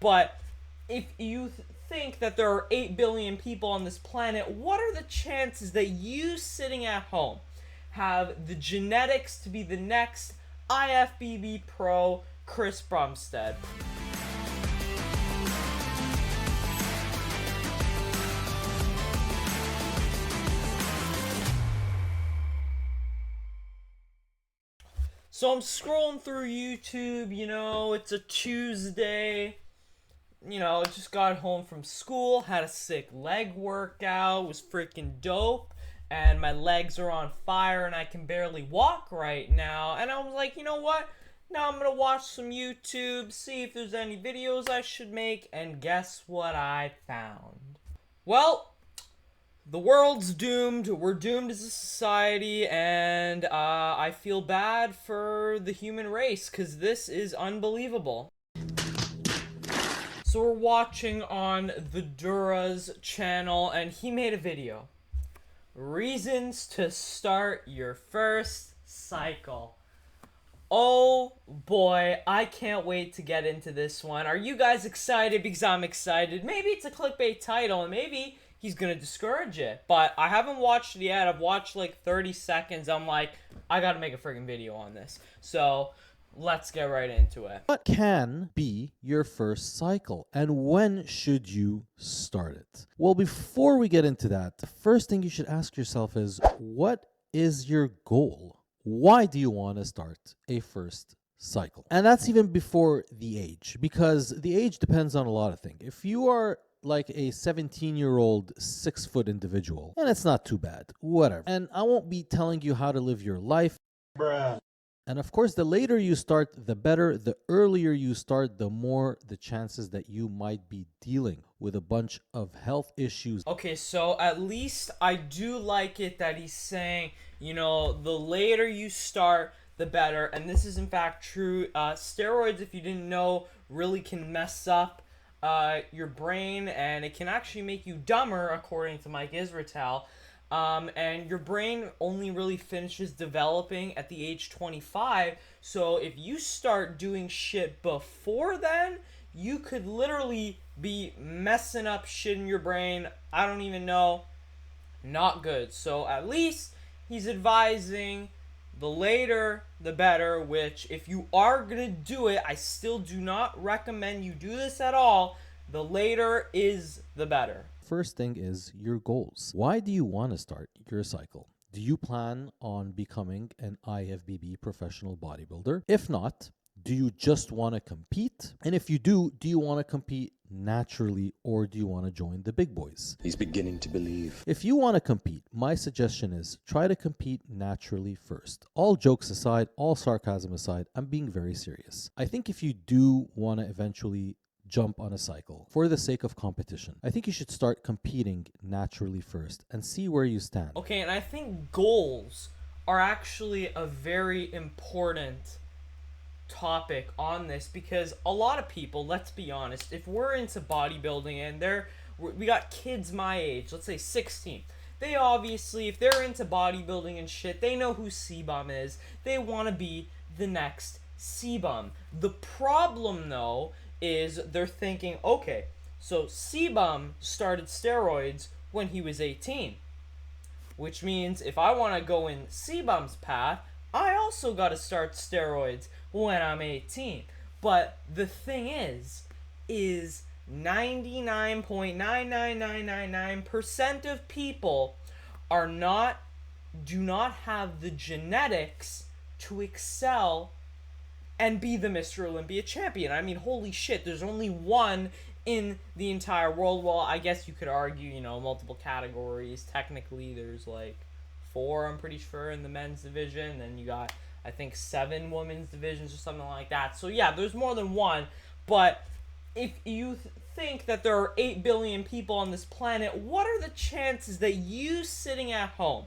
But if you think that there are 8 billion people on this planet, what are the chances that you sitting at home have the genetics to be the next IFBB pro Chris Bumstead? So I'm scrolling through YouTube, it's a Tuesday. Just got home from school, had a sick leg workout, was freaking dope, and my legs are on fire and I can barely walk right now. And I was like, you know what? Now I'm gonna watch some YouTube, see if there's any videos I should make, and guess what I found? Well, the world's doomed. We're doomed as a society, and I feel bad for the human race because this is unbelievable. So we're watching on the Dura's channel, and he made a video. Reasons to start your first cycle. Oh boy, I can't wait to get into this one. Are you guys excited? Because I'm excited. Maybe it's a clickbait title, and maybe he's gonna discourage it. But I haven't watched it yet. I've watched like 30 seconds. I'm like, I gotta make a friggin' video on this. So let's get right into it. What can be your first cycle and when should you start it? Well, before we get into that, the first thing you should ask yourself is, what is your goal? Why do you want to start a first cycle? And that's even before the age, because the age depends on a lot of things. If you are like a 17-year-old 6-foot individual, and it's not too bad, whatever. And I won't be telling you how to live your life. Bruh. And of course, the later you start, the better. The earlier you start, the more the chances that you might be dealing with a bunch of health issues. Okay, so at least I do like it that he's saying, the later you start, the better. And this is in fact true. Steroids, if you didn't know, really can mess up your brain, and it can actually make you dumber, according to Mike Israetel. And your brain only really finishes developing at the age 25. So if you start doing shit before then, you could literally be messing up shit in your brain. I don't even know. Not good. So at least he's advising the later the better, which if you are gonna do it, I still do not recommend you do this at all. The later is the better. First thing is your goals. Why do you want to start your cycle? Do you plan on becoming an IFBB professional bodybuilder? If not, do you just want to compete? And if you do you want to compete naturally, or do you want to join the big boys? He's beginning to believe. If you want to compete, my suggestion is try to compete naturally first. All jokes aside, all sarcasm aside, I'm being very serious. I think if you do want to eventually jump on a cycle for the sake of competition, I think you should start competing naturally first and see where you stand. Okay, and I think goals are actually a very important topic on this, because a lot of people, let's be honest, if we're into bodybuilding and we got kids my age, let's say 16, they obviously, if they're into bodybuilding and shit, they know who CBum is. They want to be the next CBum. The problem though is they're thinking, okay, so CBum started steroids when he was 18. Which means if I want to go in CBum's path, I also got to start steroids when I'm 18. But the thing is 99.99999% of people do not have the genetics to excel and be the Mr. Olympia champion. I mean, holy shit, there's only one in the entire world. Well, I guess you could argue, multiple categories. Technically, there's like 4, I'm pretty sure, in the men's division. Then you got, I think, 7 women's divisions or something like that. So yeah, there's more than one. But if you think that there are 8 billion people on this planet, what are the chances that you sitting at home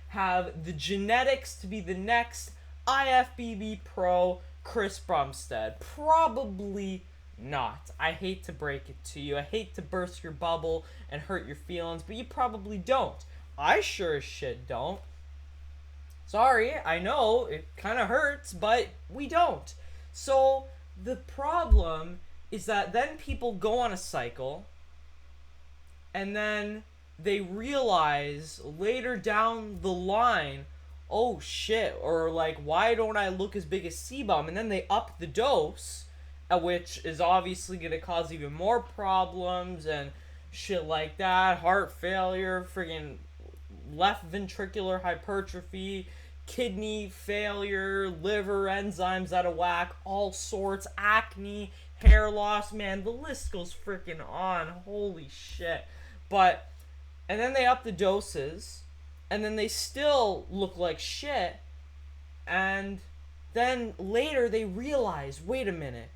have the genetics to be the next IFBB pro Chris Bumstead? Probably not. I hate to break it to you. I hate to burst your bubble and hurt your feelings, but you probably don't. I sure as shit don't. Sorry, I know it kind of hurts, but we don't. So the problem is that then people go on a cycle, and then they realize later down the line, oh shit, or like, why don't I look as big as CBum? And then they up the dose, which is obviously going to cause even more problems and shit like that. Heart failure, friggin' left ventricular hypertrophy, kidney failure, liver enzymes out of whack, all sorts, acne, hair loss, man, the list goes freaking on. Holy shit. But, and then they up the doses, and then they still look like shit, and then later they realize, wait a minute,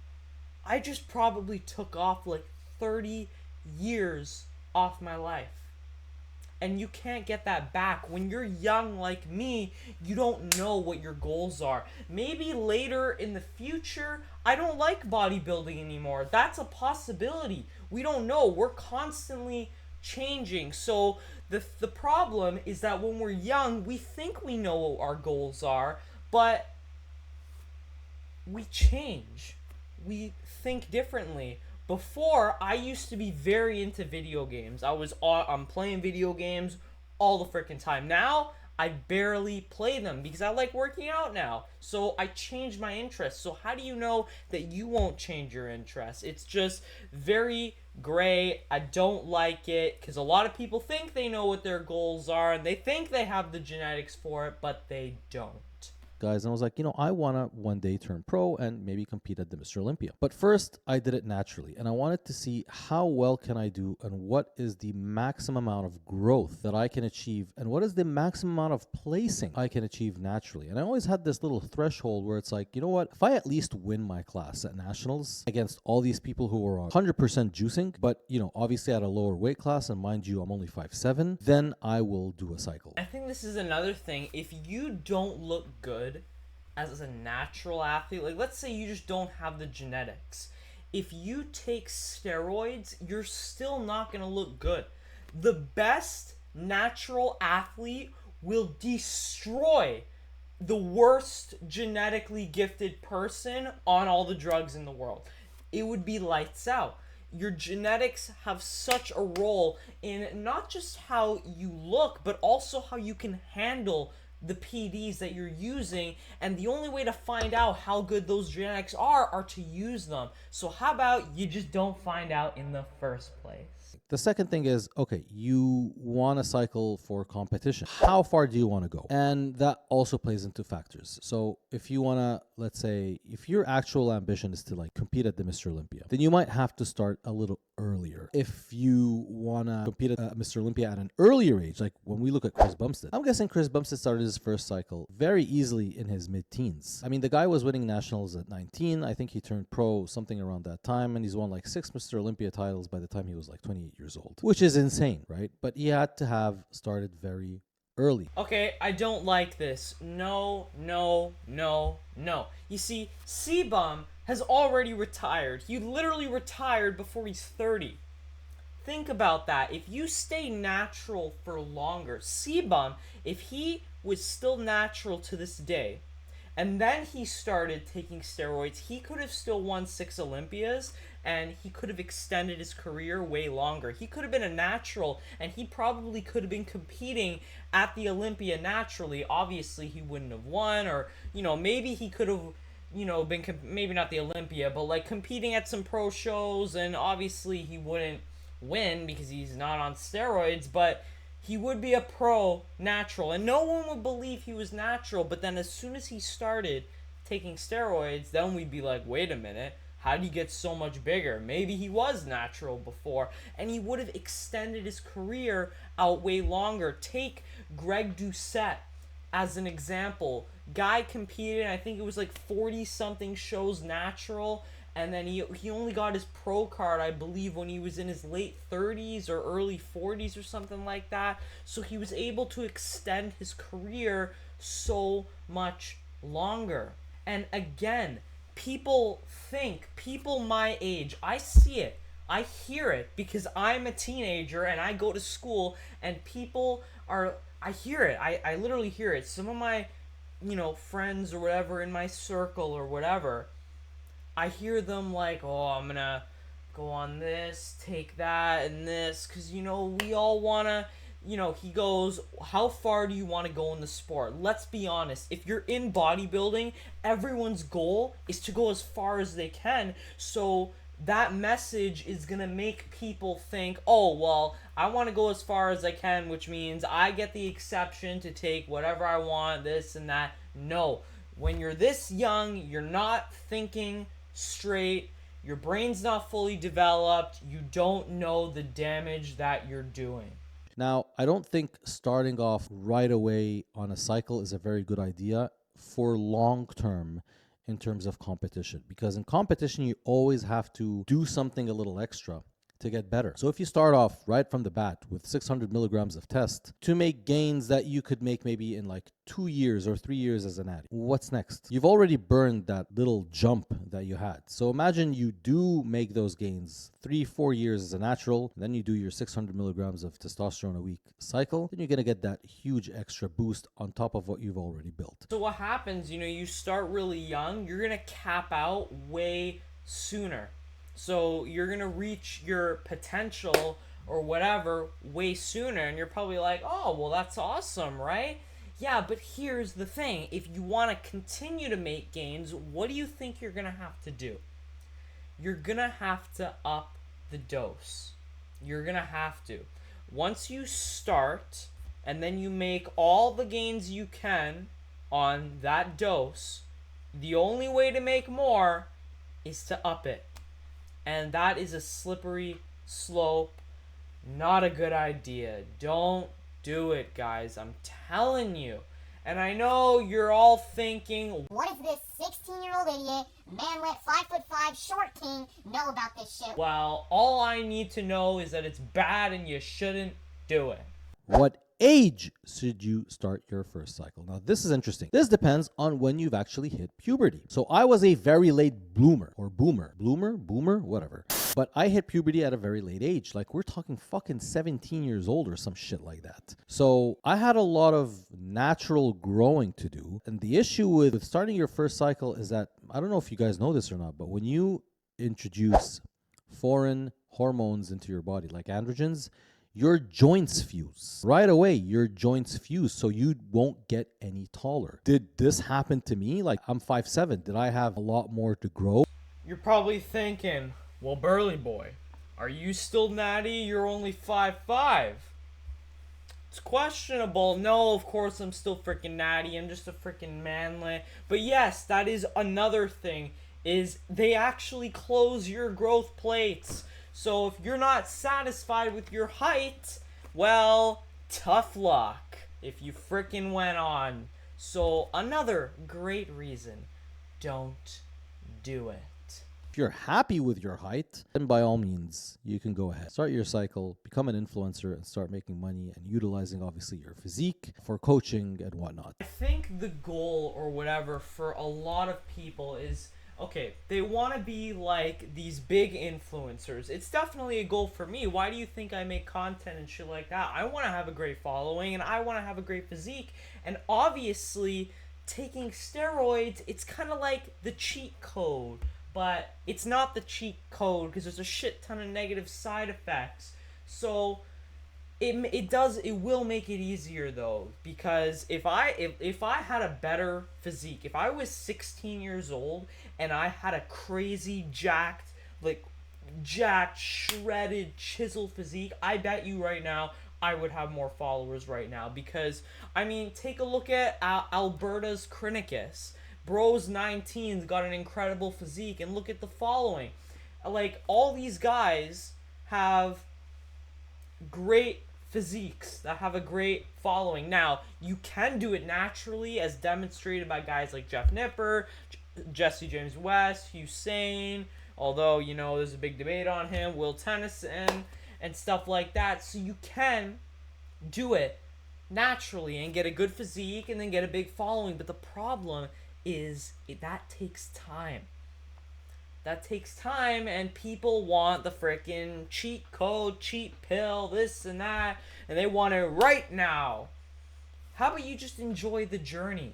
I just probably took off like 30 years off my life. And you can't get that back. When you're young like me, you don't know what your goals are. Maybe later in the future, I don't like bodybuilding anymore. That's a possibility. We don't know. We're constantly changing. So the problem is that when we're young, we think we know what our goals are, but we change. We think differently. Before, I used to be very into video games. I'm playing video games all the freaking time. Now, I barely play them because I like working out now. So I changed my interests. So how do you know that you won't change your interests? It's just very gray. I don't like it because a lot of people think they know what their goals are and they think they have the genetics for it, but they don't. Guys, and I was like, I want to one day turn pro and maybe compete at the Mr. Olympia. But first, I did it naturally, and I wanted to see how well can I do and what is the maximum amount of growth that I can achieve and what is the maximum amount of placing I can achieve naturally. And I always had this little threshold where it's like, you know what, if I at least win my class at nationals against all these people who are on 100% juicing, but, obviously at a lower weight class, and mind you, I'm only 5'7", then I will do a cycle. I think this is another thing. If you don't look good as a natural athlete, like let's say you just don't have the genetics, if you take steroids, you're still not going to look good. The best natural athlete will destroy the worst genetically gifted person on all the drugs in the world. It would be lights out. Your genetics have such a role in not just how you look, but also how you can handle the PDs that you're using, and the only way to find out how good those genetics are to use them. So how about you just don't find out in the first place? The second thing is, okay, you want to cycle for competition. How far do you want to go? And that also plays into factors. So if you want to, let's say, if your actual ambition is to like compete at the Mr. Olympia, then you might have to start a little earlier. If you want to compete at Mr. Olympia at an earlier age, like when we look at Chris Bumstead, I'm guessing Chris Bumstead started his first cycle very easily in his mid-teens. I mean, the guy was winning nationals at 19. I think he turned pro something around that time, and he's won like 6 Mr. Olympia titles by the time he was like 28 years old, which is insane, right? But he had to have started very early. Okay, I don't like this. No. You see, CBum has already retired. He literally retired before he's 30. Think about that. If you stay natural for longer, CBum, if he was still natural to this day, and then he started taking steroids, he could have still won 6 Olympias, and he could have extended his career way longer. He could have been a natural, and he probably could have been competing at the Olympia naturally. Obviously, he wouldn't have won, or, maybe he could have, been, maybe not the Olympia, but like competing at some pro shows, and obviously he wouldn't win because he's not on steroids, but he would be a pro natural, and no one would believe he was natural. But then as soon as he started taking steroids, then we'd be like, wait a minute, how did he get so much bigger? Maybe he was natural before, and he would have extended his career out way longer. Take Greg Doucette as an example. Guy competed, I think it was like 40 something shows natural, and then he only got his pro card, I believe, when he was in his late 30s or early 40s or something like that. So he was able to extend his career so much longer. And again, people my age, I see it, I hear it, because I'm a teenager and I go to school, and I hear it, I literally hear it. Some of my, friends or whatever in my circle or whatever, I hear them like, oh, I'm gonna go on this, take that, and this, because, we all wanna, he goes, how far do you want to go in the sport? Let's be honest. If you're in bodybuilding, everyone's goal is to go as far as they can. So that message is going to make people think, oh, well, I want to go as far as I can, which means I get the exception to take whatever I want, this and that. No. When you're this young, you're not thinking straight. Your brain's not fully developed. You don't know the damage that you're doing. Now, I don't think starting off right away on a cycle is a very good idea for long term in terms of competition, because in competition, you always have to do something a little extra to get better. So if you start off right from the bat with 600 milligrams of test to make gains that you could make maybe in like 2 years or 3 years as an addict, what's next? You've already burned that little jump that you had. So imagine you do make those gains 3-4 years as a natural, then you do your 600 milligrams of testosterone a week cycle, then you're going to get that huge extra boost on top of what you've already built. So what happens, you start really young, you're going to cap out way sooner. So you're going to reach your potential or whatever way sooner, and you're probably like, oh, well, that's awesome, right? Yeah, but here's the thing. If you want to continue to make gains, what do you think you're going to have to do? You're going to have to up the dose. You're going to have to. Once you start, and then you make all the gains you can on that dose, the only way to make more is to up it. And that is a slippery slope. Not a good idea. Don't do it, guys. I'm telling you. And I know you're all thinking, what does this 16-year-old idiot, manlet, 5'5", short king know about this shit? well, all I need to know is that it's bad and you shouldn't do it. What age should you start your first cycle? Now, this is interesting. This depends on when you've actually hit puberty. So I was a very late bloomer or boomer, whatever. But I hit puberty at a very late age. Like, we're talking fucking 17 years old or some shit like that. So I had a lot of natural growing to do. And the issue with starting your first cycle is that, I don't know if you guys know this or not, but when you introduce foreign hormones into your body, like androgens, your joints fuse. Right away, your joints fuse, so you won't get any taller. Did this happen to me? Like, I'm 5'7". Did I have a lot more to grow? You're probably thinking, well, Burly Boy, are you still natty? You're only 5'5". It's questionable. No, of course I'm still freaking natty. I'm just a freaking manlet. But yes, that is another thing, is they actually close your growth plates. So if you're not satisfied with your height, well, tough luck if you freaking went on. So another great reason, don't do it. If you're happy with your height, then by all means, you can go ahead. Start your cycle, become an influencer, and start making money and utilizing, obviously, your physique for coaching and whatnot. I think the goal or whatever for a lot of people is, okay, they want to be like these big influencers. It's definitely a goal for me. Why do you think I make content and shit like that? I want to have a great following and I want to have a great physique. And obviously, taking steroids, it's kind of like the cheat code. But it's not the cheat code because there's a shit ton of negative side effects. So it will make it easier though, because if I had a better physique, if I was 16 years old and I had a crazy jacked, shredded, chiseled physique, I bet you right now I would have more followers right now. Because I mean, take a look at Alberta's Krinicus. Bro's 19's got an incredible physique, and look at the following. Like, all these guys have great physiques that have a great following. Now, you can do it naturally, as demonstrated by guys like Jeff Nipper, Jesse James West, Hussein, although, there's a big debate on him, Will Tennyson, and stuff like that. So you can do it naturally and get a good physique and then get a big following. But the problem is that takes time. That takes time, and people want the frickin' cheat code, cheat pill, this and that, and they want it right now. How about you just enjoy the journey?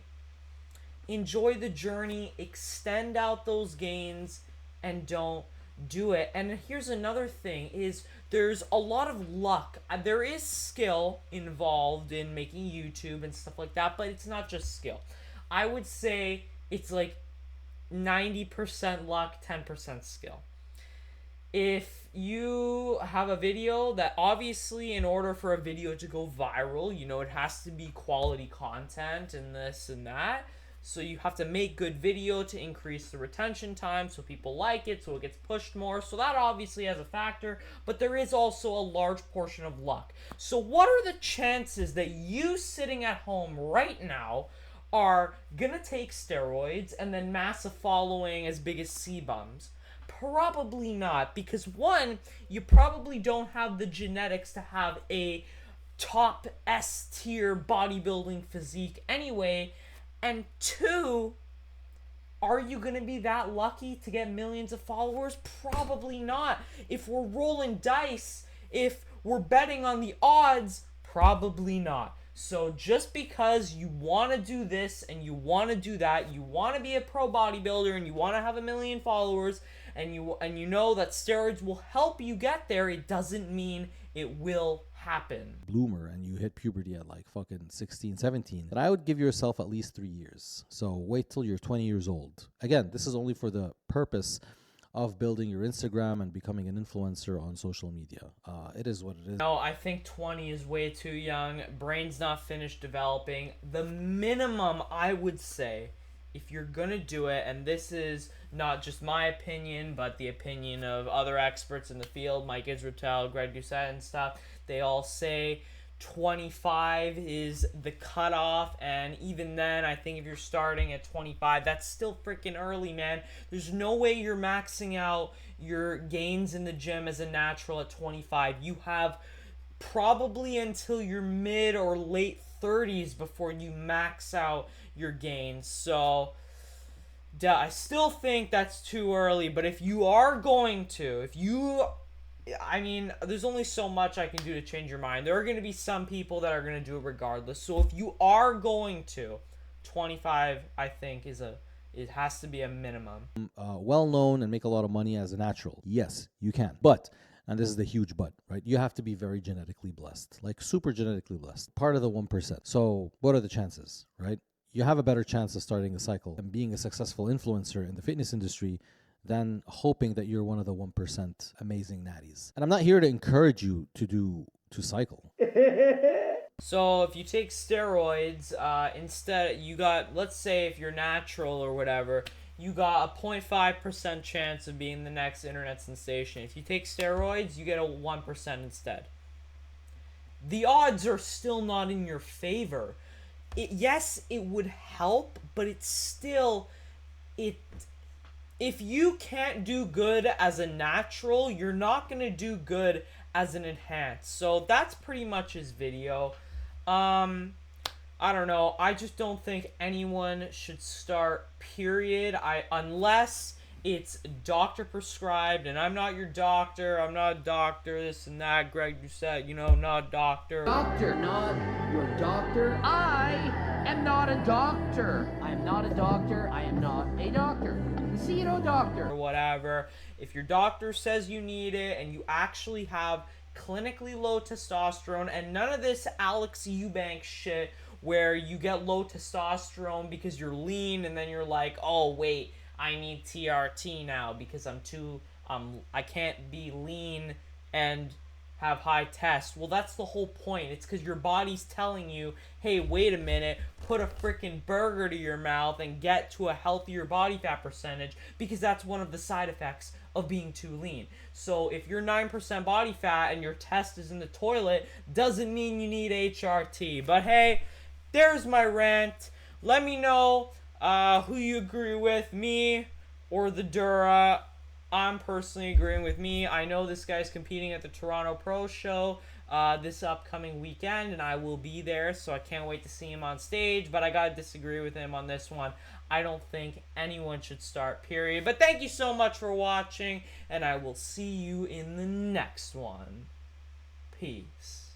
Enjoy the journey, extend out those gains, and don't do it. And here's another thing is there's a lot of luck. There is skill involved in making YouTube and stuff like that, but it's not just skill. I would say it's like 90% luck, 10% skill. If you have a video that obviously in order for a video to go viral, you know, it has to be quality content and this and that. So you have to make good video to increase the retention time so people like it, so it gets pushed more. So that obviously has a factor, but there is also a large portion of luck. So what are the chances that you sitting at home right now are gonna take steroids and then mass a following as big as C-bums? Probably not, because one, you probably don't have the genetics to have a top S tier bodybuilding physique anyway, and two, are you going to be that lucky to get millions of followers? Probably not. If we're rolling dice, if we're betting on the odds, probably not. So just because you want to do this and you want to do that, you want to be a pro bodybuilder and you want to have 1 million followers, and you know that steroids will help you get there, it doesn't mean it will happen. Bloomer and you hit puberty at like fucking 16, 17, then I would give yourself at least 3 years. So wait till you're 20 years old. Again, this is only for the purpose of building your Instagram and becoming an influencer on social media. It is what it is. No, I think 20 is way too young. Brain's not finished developing. The minimum, I would say, if you're gonna do it, and this is not just my opinion, but the opinion of other experts in the field, Mike Israetel, Greg Doucette and stuff, they all say 25 is the cutoff, and even then, I think if you're starting at 25, that's still freaking early, man. There's no way you're maxing out your gains in the gym as a natural at 25. You have probably until your mid or late 30s before you max out your gains. So I still think that's too early, but if you are going to, there's only so much I can do to change your mind. There are going to be some people that are going to do it regardless. So if you are going to, 25, I think, it has to be a minimum. Well known and make a lot of money as a natural. Yes, you can. But, and this is the huge but, right? You have to be very genetically blessed, like super genetically blessed, part of the 1%. So what are the chances, right? You have a better chance of starting a cycle and being a successful influencer in the fitness industry than hoping that you're one of the 1% amazing natties. And I'm not here to encourage you to cycle. So if you take steroids, instead you got, let's say if you're natural or whatever, you got a 0.5% chance of being the next internet sensation. If you take steroids, you get a 1% instead. The odds are still not in your favor. Yes, it would help, but it's still, if you can't do good as a natural, you're not going to do good as an enhanced. So that's pretty much his video. I don't know. I just don't think anyone should start, period. Unless it's doctor prescribed, and I'm not your doctor. I'm not a doctor, this and that. Greg Doucette, not a doctor. Doctor, not your doctor. I am not a doctor. I am not a doctor. I am not a doctor. See no doctor. Or whatever. If your doctor says you need it and you actually have clinically low testosterone, and none of this Alex Eubanks shit where you get low testosterone because you're lean and then you're like, oh wait, I need TRT now because I can't be lean and have high test. Well, that's the whole point. It's because your body's telling you, hey, wait a minute, put a freaking burger to your mouth and get to a healthier body fat percentage, because that's one of the side effects of being too lean. So if you're 9% body fat and your test is in the toilet, doesn't mean you need HRT. But hey, there's my rant. Let me know who you agree with, me or the Dura. I'm personally agreeing with me. I know this guy's competing at the Toronto Pro Show this upcoming weekend, and I will be there, so I can't wait to see him on stage, but I gotta disagree with him on this one. I don't think anyone should start, period. But thank you so much for watching, and I will see you in the next one. Peace.